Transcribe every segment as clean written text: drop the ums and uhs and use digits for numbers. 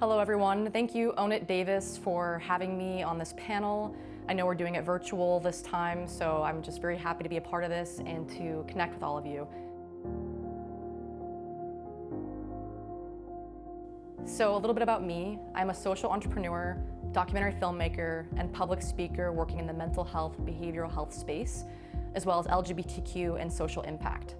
Hello everyone. Thank you, Own It Davis, for having me on this panel. I know we're doing it virtual this time, so I'm just very happy to be a part of this and to connect with all of you. So a little bit about me. I'm a social entrepreneur, documentary filmmaker, and public speaker working in the mental health, behavioral health space, as well as LGBTQ and social impact.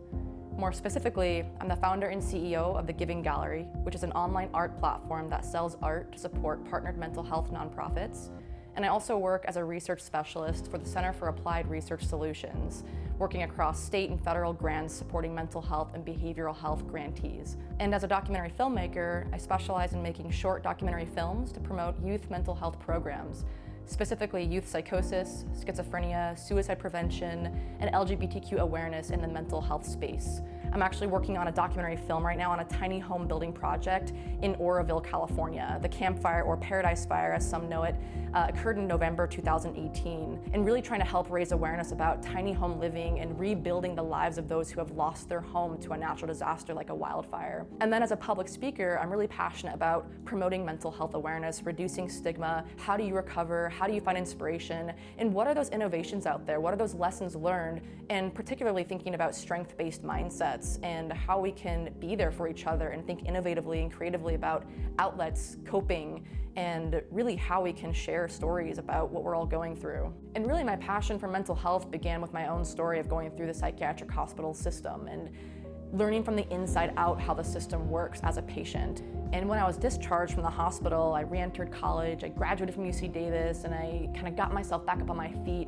More specifically, I'm the founder and CEO of The Giving Gallery, which is an online art platform that sells art to support partnered mental health nonprofits. And I also work as a research specialist for the Center for Applied Research Solutions, working across state and federal grants supporting mental health and behavioral health grantees. And as a documentary filmmaker, I specialize in making short documentary films to promote youth mental health programs, specifically youth psychosis, schizophrenia, suicide prevention, and LGBTQ awareness in the mental health space. I'm actually working on a documentary film right now on a tiny home building project in Oroville, California. The Camp Fire, or Paradise Fire as some know it, occurred in November 2018, and really trying to help raise awareness about tiny home living and rebuilding the lives of those who have lost their home to a natural disaster like a wildfire. And then as a public speaker, I'm really passionate about promoting mental health awareness, reducing stigma, how do you recover, how do you find inspiration, and what are those innovations out there? What are those lessons learned? And particularly thinking about strength-based mindsets and how we can be there for each other and think innovatively and creatively about outlets, coping, and really how we can share stories about what we're all going through. And really my passion for mental health began with my own story of going through the psychiatric hospital system and learning from the inside out how the system works as a patient. And when I was discharged from the hospital, I re-entered college, I graduated from UC Davis, and I kind of got myself back up on my feet.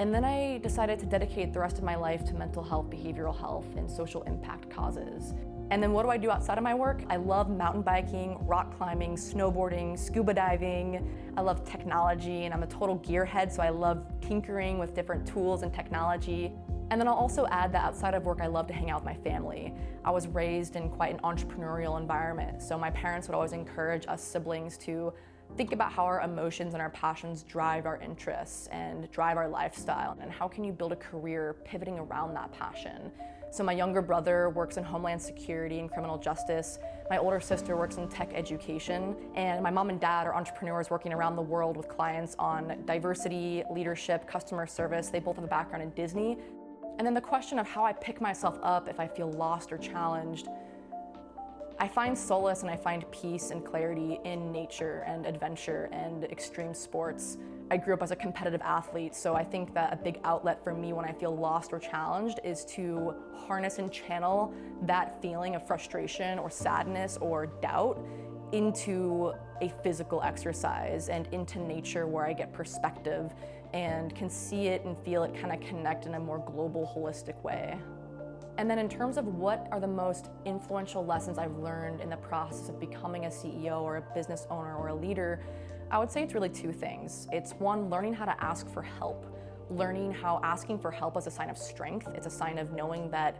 And then I decided to dedicate the rest of my life to mental health, behavioral health, and social impact causes. And then what do I do outside of my work? I love mountain biking, rock climbing, snowboarding, scuba diving. I love technology, and I'm a total gearhead, so I love tinkering with different tools and technology. And then I'll also add that outside of work, I love to hang out with my family. I was raised in quite an entrepreneurial environment, so my parents would always encourage us siblings to think about how our emotions and our passions drive our interests and drive our lifestyle, and how can you build a career pivoting around that passion. So my younger brother works in Homeland Security and criminal justice. My older sister works in tech education, and my mom and dad are entrepreneurs working around the world with clients on diversity, leadership, customer service. They both have a background in Disney. And then the question of how I pick myself up if I feel lost or challenged, I find solace and I find peace and clarity in nature and adventure and extreme sports. I grew up as a competitive athlete, so I think that a big outlet for me when I feel lost or challenged is to harness and channel that feeling of frustration or sadness or doubt into a physical exercise and into nature where I get perspective and can see it and feel it kind of connect in a more global, holistic way. And then in terms of what are the most influential lessons I've learned in the process of becoming a CEO or a business owner or a leader, I would say it's really two things. It's one, learning how to ask for help. Learning how asking for help is a sign of strength. It's a sign of knowing that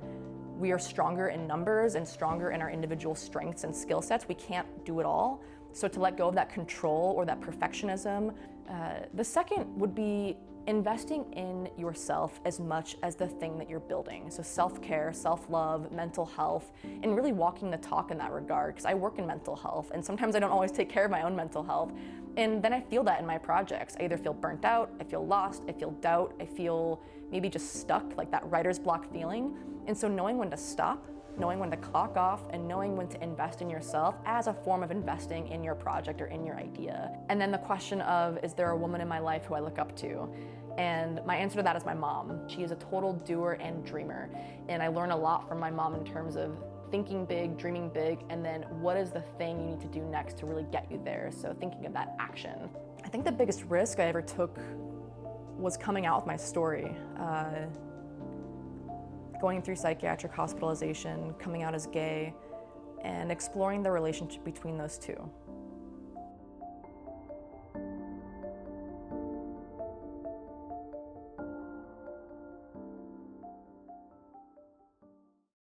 we are stronger in numbers and stronger in our individual strengths and skill sets. We can't do it all. So to let go of that control or that perfectionism. The second would be investing in yourself as much as the thing that you're building. So self-care, self-love, mental health, and really walking the talk in that regard, because I work in mental health, and sometimes I don't always take care of my own mental health. And then I feel that in my projects. I either feel burnt out, I feel lost, I feel doubt, I feel maybe just stuck, like that writer's block feeling. And so knowing when to stop, knowing when to clock off, and knowing when to invest in yourself as a form of investing in your project or in your idea. And then the question of, is there a woman in my life who I look up to? And my answer to that is my mom. She is a total doer and dreamer. And I learn a lot from my mom in terms of thinking big, dreaming big, and then what is the thing you need to do next to really get you there? So thinking of that action. I think the biggest risk I ever took was coming out with my story. Going through psychiatric hospitalization, coming out as gay, and exploring the relationship between those two.